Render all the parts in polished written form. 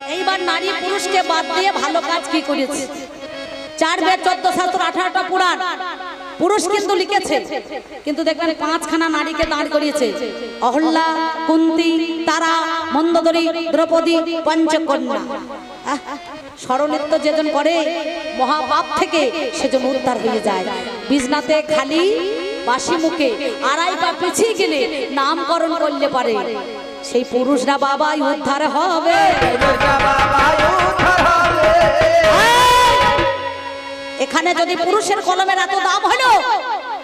এইবার নারী পুরুষকে বাদ দিয়ে ভালো কাজ কি করেছে? 4 বেদ 14 শাস্ত্র 18টা পুরাণ পুরুষ কিন্তু লিখেছে, কিন্তু দেখবেন 5খানা নারীকে দাঁড় করিয়েছে। অহল্যা, কুন্তি, তারা, মন্দোদরী, দ্রৌপদী, পঞ্চকন্যা। স্মরণিত্য যেজন করে মহাপাপ থেকে সেজন উদ্ধার হয়ে যায়। বিজনাতে খালি বাসি মুখে 2.5 পা পিছিয়ে গেলে নামকরণ করলে পারে সেই পুরুষরা বাবাই উদ্ধার হবে। এখানে যদি পুরুষের কলমের এত দাম হলো,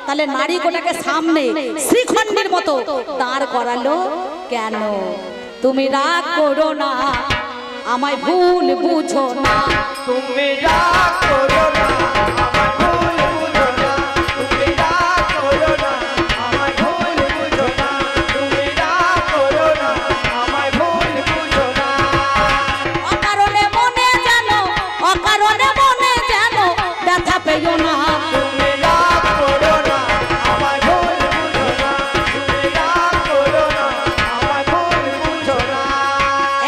তাহলে নারী কোটাকে সামনে শ্রীখণ্ডের মতো দাঁড় করালো কেন? তুমি রাগ করো না, আমায় ভুল বুঝো না। তুমি রাগ করো না, আমায় ভুল বুঝো না। তুমি রাগ করো না, আমায় ভুল বুঝো না। তুমি রাগ করো না, আমায় ভুল বুঝো না। অকারণে মনে জানো, অকারণে মনে জানো ব্যথা পেও না। তুমি রাগ করো না, আমায় ভুল বুঝো না। তুমি রাগ করো না, আমায় ভুল বুঝো না।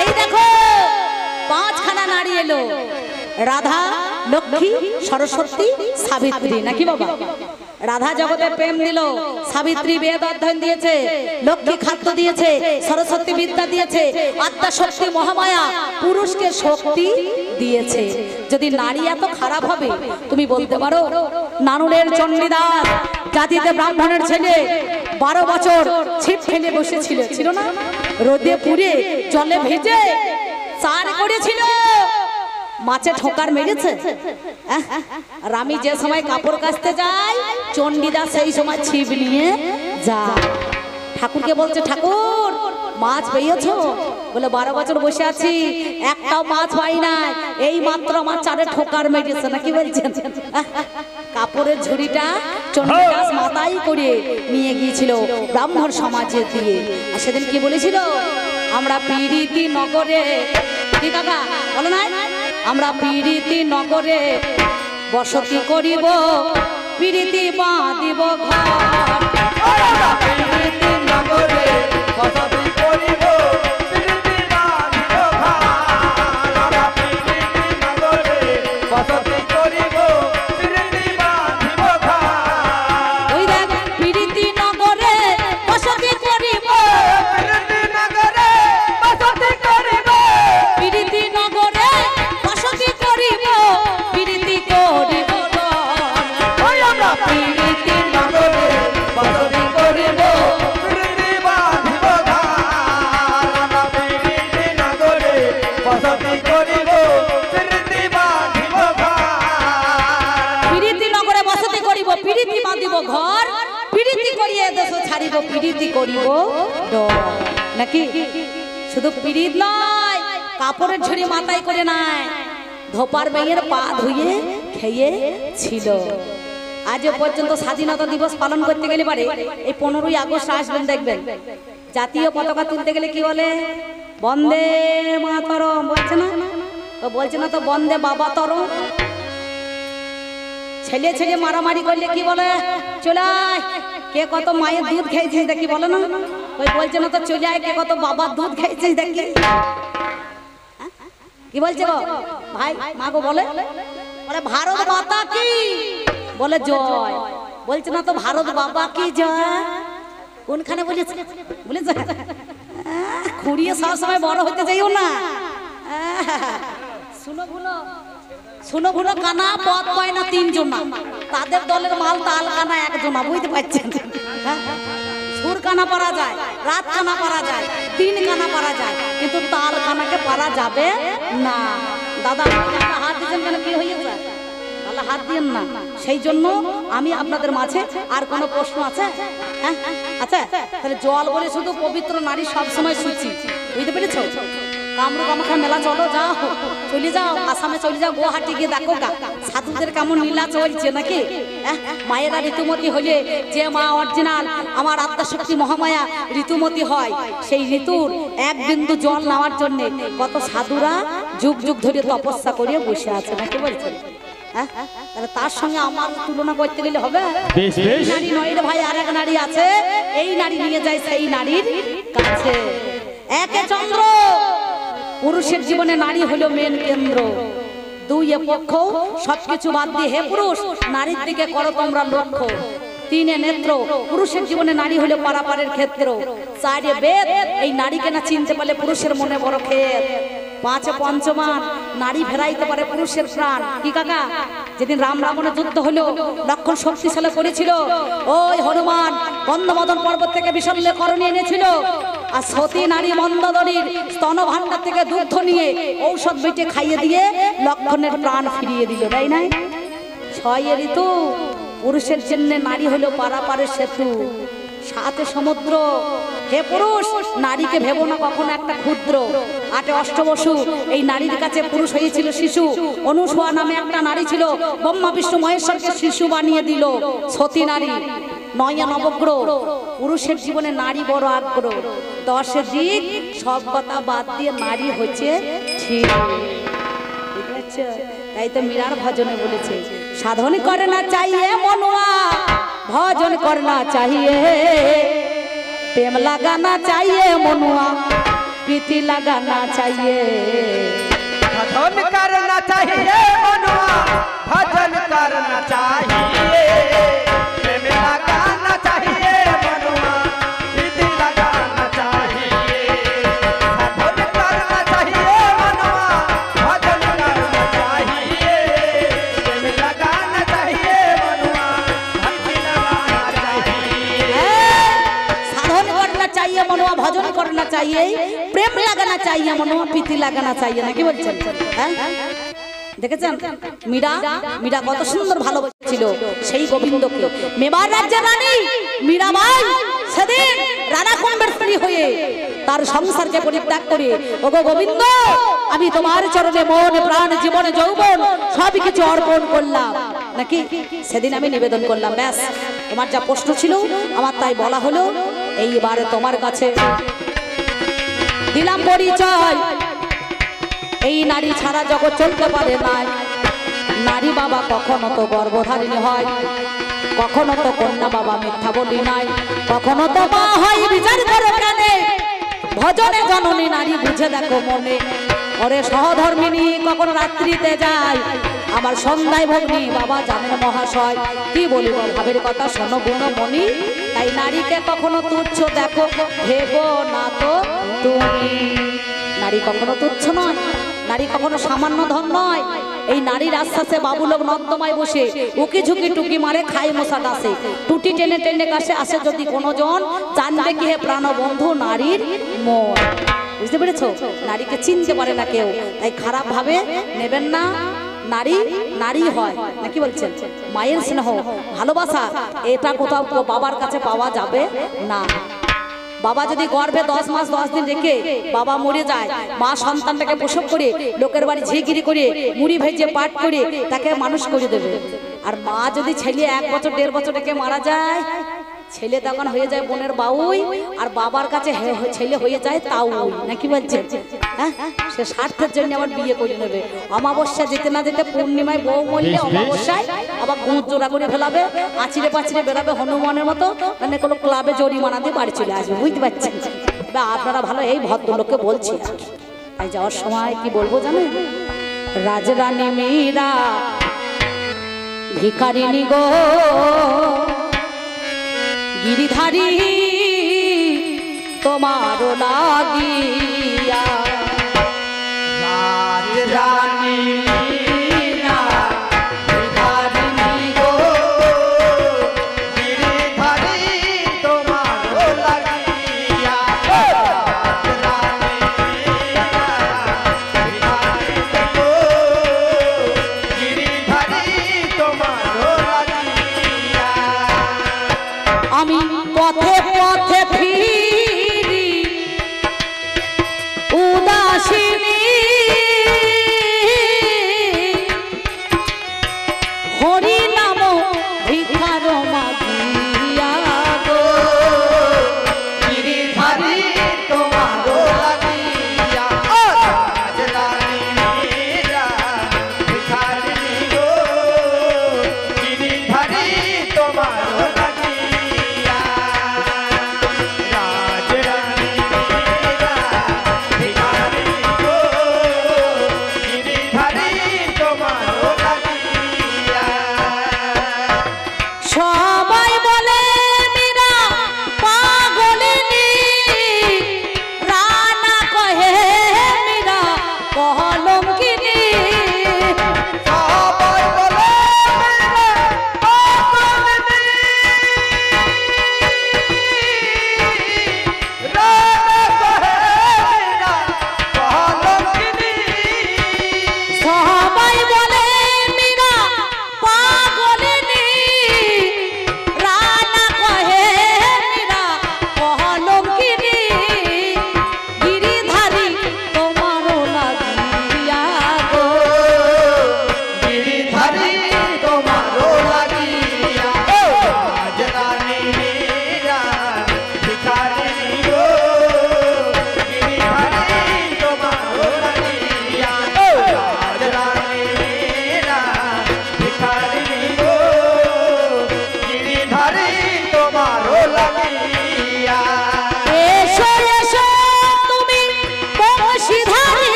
এই দেখো 5খানা নারী এলো, রাধা, লক্ষ্মী, সরস্বতী, সাবিত্রী, নাকি বাবা? রাধা জগতে প্রেম দিল, সাবিত্রী বেদ অধ্যয়ন দিয়েছে, লক্ষ্মী খাদ্য দিয়েছে, সরস্বতী বিদ্যা দিয়েছে, আত্মা শক্তি মহামায়া পুরুষকে শক্তি দিয়েছে। যদি নারী এত খারাপ হবে, তুমি বলতে পারো নানুরের চণ্ডীদাস জাতিতে ব্রাহ্মণের ছেলে 12 বছর ছিপ ফেলে বসেছিল, ছিল না? রোদে পুড়ে জলে ভেজে চার করেছিল, মাছে ঠোকার মেরেছে। আর আমি যে সময় কাপড় কাচতে যাই, চণ্ডীদাস সেই সময় ছিপ নিয়ে যায়। ঠাকুরকে বলছে, ঠাকুর মাছ পেয়েছো? বলে 12 বছর বসে আছি, একটাও মাছ পাই না, এই মাত্র আমার চারে ঠোকার মেরেছে। নাকি বলছেন? কাপড়ের ঝুড়িটা চণ্ডীদাস মাথায় করে নিয়ে গিয়েছিল ব্রাহ্মণ সমাজে দিয়ে। আর সেদিন কি বলেছিল? আমরা পীড়িতি নগরে, কি কাকা বলো না, আমরা পীড়িতি নগরে বসতি করিব, পীড়িতি বাঁধিব ঘর। পীড়িতি নগরে বসতি করিব, পীড়িতি বাঁধিব ঘর। পীড়িতি নগরে বসতি করিব, পীড়িতি বাঁধিব ঘর। ওই দেখ, পীড়িতি নগরে বসতি করিব, পীড়িতি নগরে বসতি করিব, পীড়িতি নগরে বসতি করিব, পীড়িতি করিব ঘর। ওই আমরা পীড়িতি নগরে বসতি করিব, পীড়িতি বাঁধিব ঘর। আমরা পীড়িতি নগরে বসতি করিব, পীড়িতি বাঁধিব ঘর। পীড়িতি নগরে বসতি করিব, পীড়িতি বাঁধিব ঘর, পীড়িতি করিয়ে দেশ ছাড়িব, পীড়িতি করিব ডর। নাকি শুধু পীড়িত নয়, কাপড়ের ঝুড়ি মাথায় করে নাই, ধোপার মেয়ের পা ধুয়ে খেয়ে ছিল। আজ পর্যন্ত স্বাধীনতা দিবস পালন করতে গেলে পারে এই 15ই আগস্ট আসবেন, দেখবেন জাতীয় পতাকা তুলতে গেলে কি বলে? বন্দে মাতরম বলছে না? তো বলছে না তো বন্দে বাবা তরম। ছেলে ছেলে মারামারি করলে কি বলে? চলে আয়, কে কত মায়ের দুধ খেয়েছিস দেখি, বলে না? ওই বলছে না তো চলে আয়, কে কত বাবার দুধ খেয়েছিস দেখি। কি বলছে গো ভাই? মা গো বলে, বলে ভারত মাতা কি, বলে জয়। বলছে না তো ভারত বাবা কি জয়। কোনখানে বলেছে? বলেছে খুঁড়িয়ে সব সময় বড় হতে যাইও না। শুনো ভুলো, শুনো ভুলো, কানা পথ পায় না 3 জনা, তাদের দলের মাল তাল কানা 1 জনা, বুঝতে পারছেন? সুর কানা পারা যায়, রাত কানা পারা যায়, 3 কানা পারা যায়, কিন্তু তাল কানাকে পারা যাবে না। দাদা হাত দিচ্ছেন কেন? কি হয়ে যায়? তাহলে হাত দিন না। সেই জন্য আমি আপনাদের মাঝে, আর কোনো প্রশ্ন আছে? আচ্ছা, তাহলে জল বলে শুধু পবিত্র নারী সব সময় সূচি, বুঝতে পেরেছো? কামরু কামাখ্যা মেলা চলো, যাও, চলে যাও আসামে, চলে যাও গুয়াহাটি গিয়ে দেখো গা সাধুদের কেমন লীলা চলছে। নাকি মায়েরা ঋতুমতি হলে, যে মা অরিজিনাল আমার আত্মাশক্তি মহামায়া ঋতুমতি হয়, সেই ঋতুর 1 বিন্দু জল নেওয়ার জন্য কত সাধুরা যুগ যুগ ধরে তপস্যা করে বসে আছে। নাকি বলছেন? তাহলে তার সঙ্গে আমার তুলনা করতে গেলে হবে? নারী নয় রে ভাই, আর এক নারী আছে, এই নারী নিয়ে যায় সেই নারীর কাছে। একে চন্দ্র পুরুষের জীবনে নারী হলো মেন কেন্দ্র। দুই পক্ষ সবকিছু বাদ দিয়ে হে পুরুষ নারীর দিকে করো তোমরা লক্ষ্য। তিনে নেত্র, পুরুষের জীবনে নারী হলো পারাপারের ক্ষেত্র। চারে বেদ, এই নারীকে না চিনতে পারলে পুরুষের মনে বড় ক্ষেত। পাঁচে পঞ্চমান, নারী ফেরাইতে পারে পুরুষের প্রাণ। কি কাকা, যেদিন রাম রাবণের যুদ্ধ হলো লক্ষণ শক্তিশালী করেছিল, ওই হনুমান গন্ধমদন পর্বত থেকে বিশল্য করণী এনেছিল, আর সতী নারী মন্দোদরীর স্তন ভাণ্ডার থেকে দুগ্ধ নিয়ে ঔষধ বেটে খাইয়ে দিয়ে লক্ষণের প্রাণ ফিরিয়ে দিল, তাই নাই? ছয় ঋতু, পুরুষের জন্য নারী হলো পারাপারের সেতু। সাথে সমুদ্র, হে পুরুষ নারীকে ভেবো না কখনো একটা ক্ষুদ্র। আটে অষ্টবসু, এই নারীর কাছে পুরুষ হয়েছিল শিশু। অনুসূয়া নামে একটা নারী ছিল, ব্রহ্মা বিষ্ণু মহেশ্বরকে শিশু বানিয়ে দিল, সতী নারী। নয়া নবগ্রহ, পুরুষের জীবনে নারী বড় আগ্রহ। দশে দিক, সব কথা বাদ দিয়ে নারী হচ্ছে ঠিক। ঠিক আছে, তাই তো মীরার ভজনে বলেছে, সাধন করে না চাইয়ে মনুয়া, ভজন করনা चाहिए, प्रेम लगाना चाहिए मनुआ, प्रीति लगाना चाहिए। साधन करना चाहिए मनुआ, भजन करना चाहिए, प्रेम लगाना चाहिए मनुआ, प्रीति लगाना चाहिए। साधन करना चाहिए मनुआ, भजन करना चाहिए, प्रेम लगाना चाहिए मनुआ, भक्ति लगाना चाहिए। साधन करना चाहिए मनुआ, भजन करना चाहिए, प्रेम लगाना चाहिए मनुआ, प्रीति लगाना चाहिए। না কি বলছেন? হ্যাঁ, দেখেছেন মীরা, মীরা কত সুন্দর ভালোবাসছিল সেই গোবিন্দকে। মেবার রাজ্যের রানী মীরাবাই সেদিন রানা কুম্ভের স্ত্রী হয়ে তার সংসারকে পরিত্যাগ করে, ওগো গোবিন্দ আমি তোমার চরণে মন প্রাণ জীবন যৌবন সব কিছু অর্পণ করলাম, নাকি সেদিন আমি নিবেদন করলাম। ব্যাস, তোমার যা প্রশ্ন ছিল আমার তাই বলা হলো। এইবারে তোমার কাছে দিলাম পরিচয়, এই নারী ছাড়া জগৎ চলতে পারে না। নারী বাবা কখনো তো গর্ভধারিণী হয়, কখনো তো কন্যা বাবা মিথ্যা বলি নাই, কখনো তো মা হয় বিচার করো কানে, ভজনে জননী নারী বুঝে দেখো মনে। ওরে সহধর্মিনী কখনো রাত্রিতে যায়, আমার সন্ধ্যায় ভগ্নী বাবা জানেন মহাশয়। কি বলিব ভাবের কথা শোনো গুণমণি, তাই নারীকে কখনো তুচ্ছ দেখো ভেবো না তো তুমি। নারী কখনো তুচ্ছ নয়, নারী কখনো সামান্য ধন নয়। এই নারীর আশ্বাসে বাবুলোক নর্দমায় বসে উকি ঝুঁকি টুকি মারে খায় মশা ডাসে, টুটি টেনে টেনে কাছে আসে যদি কোনো জন, জানবে কি হে প্রাণবন্ধু নারীর মন। বুঝতে পেরেছো? নারীকে চিনতে পারে না কেউ, তাই খারাপ ভাবে নেবেন না। নারী নারী হয়, নাকি বলছেন? মায়ের স্নেহ ভালোবাসা এটা কোথাও বাবার কাছে পাওয়া যাবে না। বাবা যদি গর্ভে 10 মাস 10 দিন রেখে বাবা মরে যায়, মা সন্তানটাকে প্রসব করে লোকের বাড়ি ঝিগিরি করে মুড়ি ভেজে পাট করে তাকে মানুষ করে দেবে। আর মা যদি ছেলে 1 বছর 1.5 বছর রেখে মারা যায়, ছেলে তখন হয়ে যায় বোনের বাউই, আর বাবার কাছে ছেলে হয়ে যায় তাউই, নাকি বলছেন? হ্যাঁ, সে স্বার্থের জন্য আবার বিয়ে করে নেবে। অমাবস্যা যেতে না যেতে পূর্ণিমায় বউ মরলে অমাবস্যায় আবার গুঁত জোড়া করে ফেলাবে, আচিরে পাচিরে বেরাবে হনুমানের মতো, মানে কোনো ক্লাবে জরিমানা দিয়ে বাড়ি চলে আসবে। বুঝতে পারছেন? বা আপনারা ভালো এই ভদ্রলোককে বলছি। তাই যাওয়ার সময় কি বলবো জানেন? রাজরানী মীরা ভিখারিনী গো, গিরিধারী তোমার লাগিয়া, রাজরানী মীরা ভিখারিনী গো, গিরিধারী তোমার লাগিয়া। রাজরানী মীরা ভিখারিনী গো, গিরিধারী তোমার লাগিয়া। আমি পথে পথে ফিরি উদাসিনী,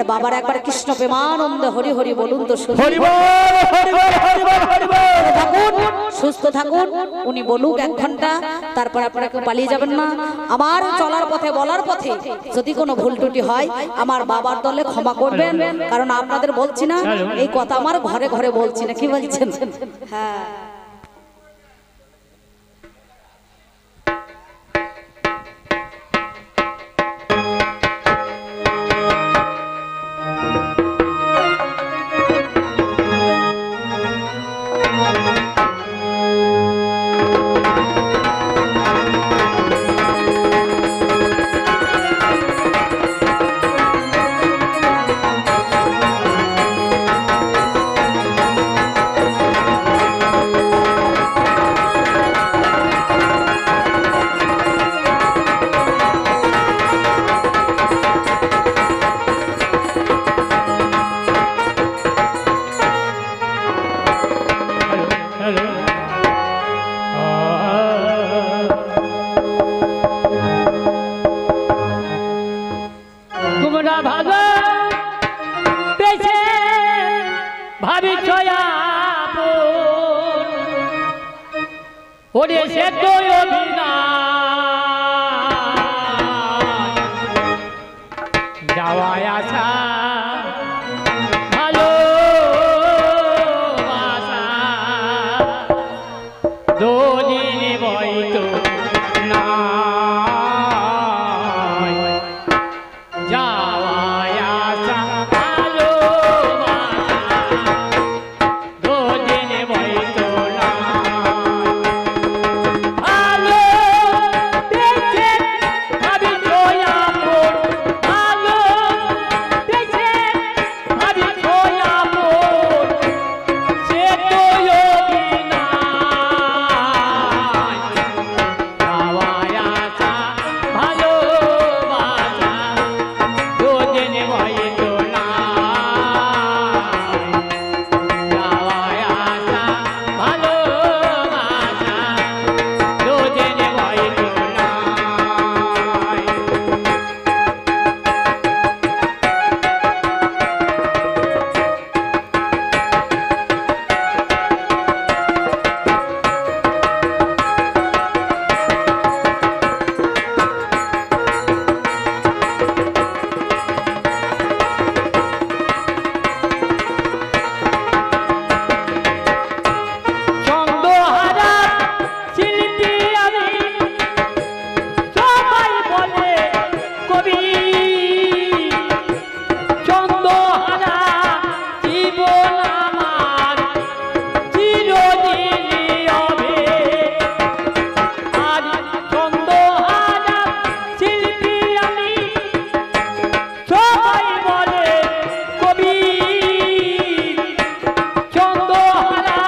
আর বাবার একবার কৃষ্ণ প্রেমানন্দে হরি হরি বলুন তো শুনি। হরি বল হরি বল হরি বল হরি বল। থাকুন সুস্থ থাকুন, উনি বলুক 1 ঘন্টা, তারপর আপনারা কেউ পালিয়ে যাবেন না। আমার চলার পথে বলার পথে যদি কোনো ভুল ত্রুটি হয় আমার বাবার দলে ক্ষমা করবেন, কারণ আপনাদের বলছি না এই কথা, আমার ঘরে ঘরে বলছি না, কি বলছেন? হ্যাঁ তোমরা ভালো পেছে ভাবি ওরে সে তো যাওয়ায় আসা ভালো বাসা দোদিন বইতো না যাওয়ায় আসা ভালো দোদিন বইতো না ভালো দেখে ভাবি ছোয়ামোর ভালো দেখে ভাবি ছোয়ামোর সে তো বিনা যাওয়ায় আসা ভালো বাসা দোদিন বইতো না যাওয়ায় আসা ভালো বাসা দোদিন বইতো না ছন্দহারা শিল্পী আমি সবাই বলে কবি ছন্দহারা জীবন আমার চিরদিনই হবে আর ছন্দহারা শিল্পী আমি সবাই বলে কবি ছন্দহারা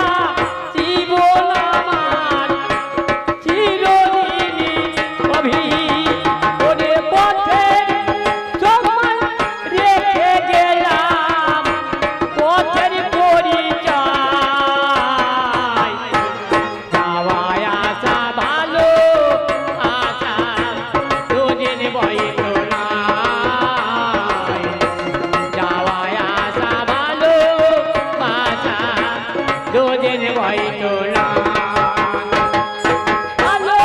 জীবন আমার চিরদিনই অভি ওরে পথে সম্মান রেখে গেলাম পথের পরিচয় যাওয়ায় আসা ভালো আশা দুদিন বইতো না যাওয়ায় আসা ভালো বাসা দুদিন বইতো না ভালো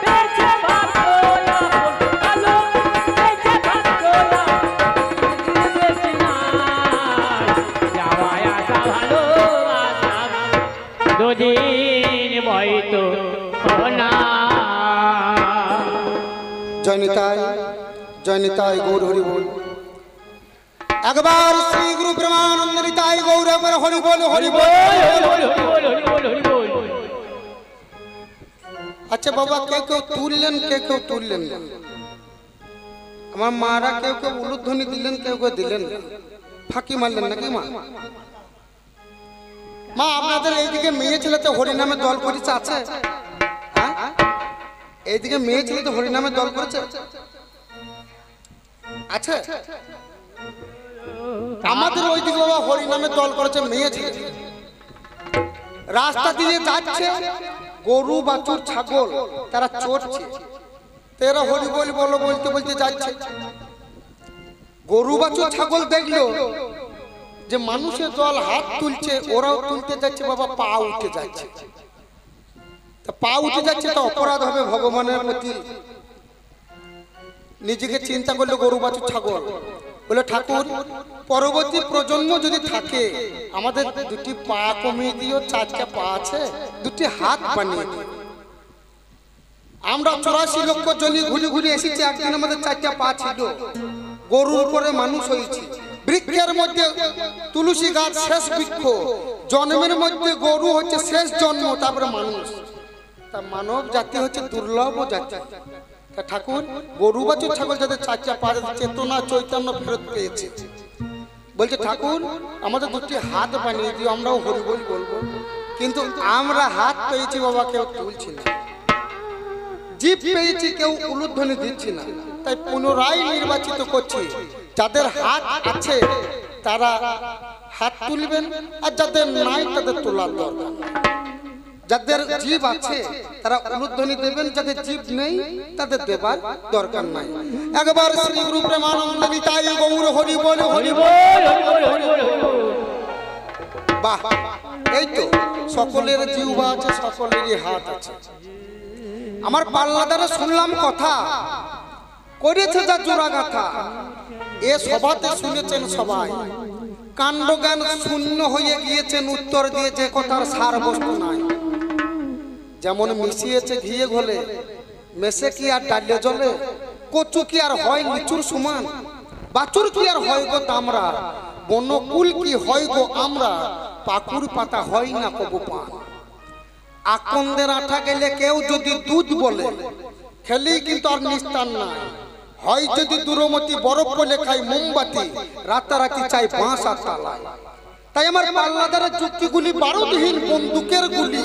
বেঁচে ভাবতো না ভালো বেঁচে ভাবতো না বেশি না যাওয়ায় আসা ভালো বাসা দুদিন বইতো না জয় নিতাই গৌর হরি বল। একবার শ্রী গুরু প্রেমানন্দ নিতাই গৌর একবার হরি বল হরি বল। আচ্ছা বাবা, কেউ কেউ তুললেন কেউ কেউ তুললেন না। আমার মারা কেউ কেউ উলুধ্বনি দিলেন কেউ কেউ দিলেন না। ফাঁকি মারলেন নাকি মা? মা আপনাদের এইদিকে মেয়ে ছেলেতে হরিনামে দল করেছে আছে? হ্যাঁ? এইদিকে মেয়ে ছেলেতে হরিনামে দল করেছে আছে? আমাদের ওইদিকে বাবা হরিনামে দল করেছে মেয়ে ছেলে। রাস্তা দিয়ে যাচ্ছে গরু বাছুর ছাগল তারা চড়ছে, তেরা হরি বল বলো বলতে বলতে যাচ্ছে। গরু বাছুর ছাগল দেখলো যে মানুষের দল হাত তুলছে, ওরাও তুলতে যাচ্ছে, বাবা পা উঠে যাচ্ছে। তা পা উঠে যাচ্ছে তো অপরাধ হবে ভগবানের প্রতি। নিজেকে চিন্তা করলো গরু বাছুর ছাগল, বলে ঠাকুর পরবর্তী প্রজন্ম যদি থাকে আমাদের দুটি পা কমিয়ে দিও, চারটা পা আছে, দুটি হাত বানিয়ে দিও। আমরা 84 লক্ষ জনি ঘুরে ঘুরে এসেছি, একদিন আমাদের চারটা পা ছিল, গরুর উপরে মানুষ হয়েছি। বৃক্ষের মধ্যে তুলসী গাছ শেষ বৃক্ষ, জন্মের মধ্যে গরু হচ্ছে শেষ জন্ম, তারপরে মানুষ। তা মানব জাতি হচ্ছে দুর্লভ জাতি। তা ঠাকুর গরু বাছুর ছাগল যাদের চারটা পা, চেতনা চৈতন্য ফেরত পেয়েছে, বলছে ঠাকুর আমাদের দুটি হাত বানিয়ে দিও, আমরাও হরিবল বলবো। কিন্তু আমরা হাত পেয়েছি বাবা, কেউ তুলছি না, জিভ পেয়েছি, কেউ উলুধ্বনি দিচ্ছি না। তাই পুনরায় নির্বাচিত করছি, যাদের হাত আছে তারা হাত তুলবেন, আর যাদের নাই তাদের তোলার দরকার। যাদের জীব আছে তারা উলুধ্বনি দেবেন, যাদের জীব নেই তাদের দেবার দরকার নাই। একবার শ্রী গুরু প্রেমানন্দ নিতাই গৌর হরি বল হরি বল। বাহ, এই তো সকলের জিহ্বা আছে, সকলেরই হাত আছে। আমার পাল্লাদারে শুনলাম কথা, করেছে যা জোড়া গাথা, এ সভাতে শুনেছেন সবাই, কাণ্ডজ্ঞান শূন্য হয়ে গিয়েছেন, উত্তর দিয়ে যে কথার সার বস্তু নাই। যেমন মিশিয়েছে ঘিয়ে ঘোলে, মেশে কি আর ডালে জলে, কচু কি আর হয় লিচুর সমান, বাছুর কি আর হয় গো তামরা, বনকুল কি হয় গো আমরা, পাকুর পাতা হয় না কবু পান। আকন্দের আঠা গেলে কেউ যদি দুধ বলে, খেলেই কিন্তু আর নিস্তার নাই। হয় যদি দূরমতি বরফ বলে খাই মোমবাতি, রাতারাতি চাই বাঁশ আর তালা। তাই আমার পাল্লাদারের যুক্তিগুলি বারুদহীন বন্দুকের গুলি।